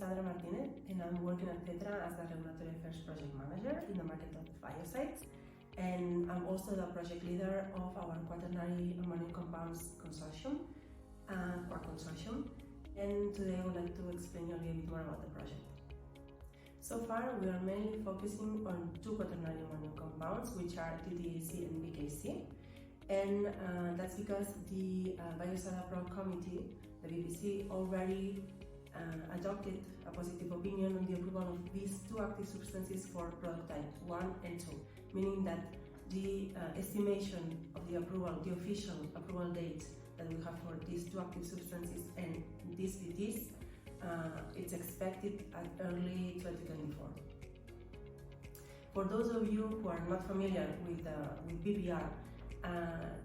Martinez, and I'm working at Cehtra as the Regulatory Affairs Project Manager in the market of biocides. And I'm also the project leader of our quaternary ammonium compounds consortium, QuAC consortium. And today I would like to explain you a little bit more about the project. So far, we are mainly focusing on two quaternary ammonium compounds, which are DDAC and BKC. And that's because the Biocide Approval Committee, the BBC, already adopted a positive opinion on the approval of these two active substances for product type 1 and 2, meaning that the estimation of the approval, the official approval date that we have for these two active substances and these BTs, it's expected at early 2024. For those of you who are not familiar with BPR,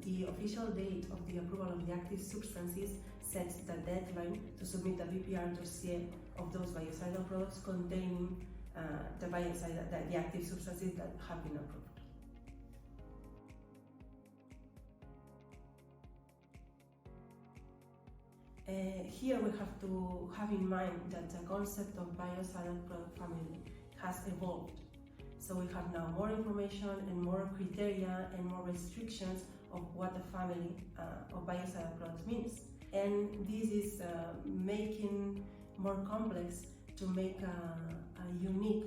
the official date of the approval of the active substances sets the deadline to submit the BPR dossier of those biocidal products containing the active substances that have been approved. Here we have to have in mind that the concept of biocidal product family has evolved. So we have now more information and more criteria and more restrictions of what a family of biocidal products means. And this is making more complex to make a unique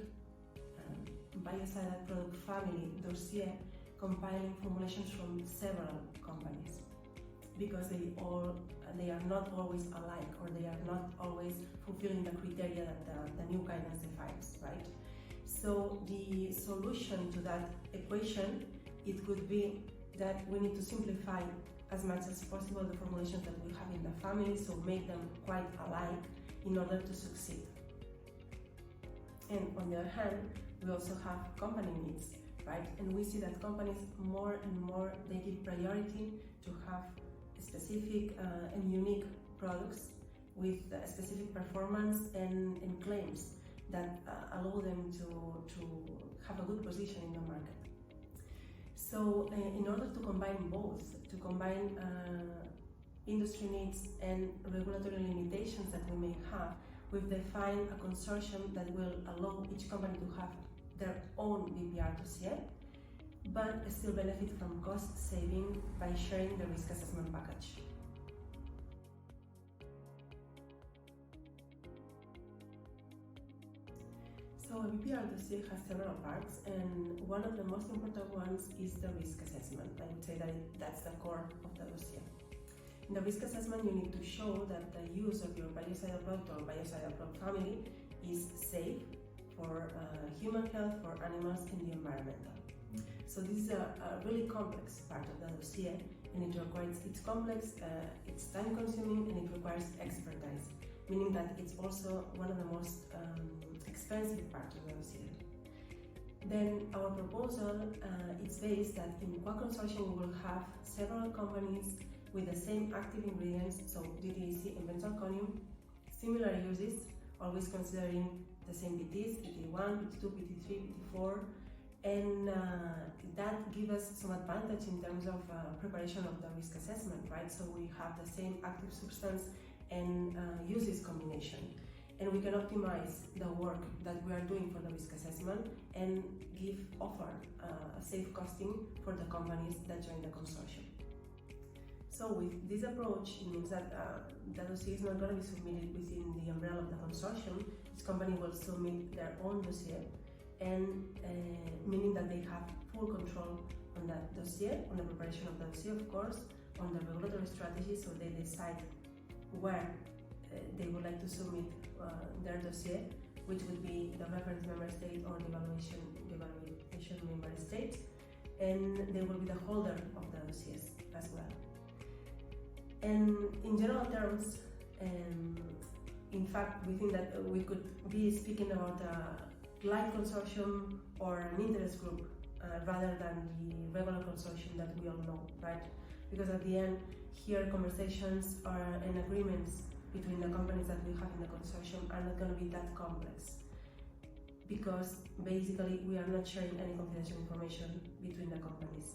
biocidal product family dossier compiling formulations from several companies, because they are not always alike, or they are not always fulfilling the criteria that the new guidance defines, right? So the solution to that equation, it could be that we need to simplify as much as possible the formulations that we have in the family, so make them quite alike in order to succeed. And on the other hand, we also have company needs, right? And we see that companies more and more, they give priority to have specific and unique products with specific performance and claims that allow them to have a good position in the market. So in order to combine both, to combine industry needs and regulatory limitations that we may have, we've defined a consortium that will allow each company to have their own BPR dossier, but still benefit from cost saving by sharing the risk assessment package. So a BPR dossier has several parts, and one of the most important ones is the risk assessment. I would say that that's the core of the dossier. In the risk assessment, you need to show that the use of your biocidal product or biocidal product family is safe for human health, for animals, and the environmental. So this is a really complex part of the dossier, and it's complex, it's time consuming, and it requires expertise, meaning that it's also one of the most expensive parts of the dossier. Then our proposal is based that in QuAC consortium we will have several companies with the same active ingredients, so DDAC and benzalkonium, similar uses, always considering the same BTs, BT1, BT2, BT3, BT4, and that gives us some advantage in terms of preparation of the risk assessment, right? So we have the same active substance and uses combination, and we can optimize the work that we are doing for the risk assessment and offer a safe costing for the companies that join the consortium. So with this approach, it means that the dossier is not going to be submitted within the umbrella of the consortium. Each company will submit their own dossier, and meaning that they have full control on that dossier, on the preparation of the dossier, of course, on the regulatory strategy, so they decide where they would like to submit their dossier, which would be the reference member state or the evaluation member state, and they will be the holder of the dossiers as well. And in general terms, in fact, we think that we could be speaking about a light consortium or an interest group rather than the regular consortium that we all know, right? Because at the end, here conversations and agreements between the companies that we have in the consortium are not going to be that complex, because basically we are not sharing any confidential information between the companies.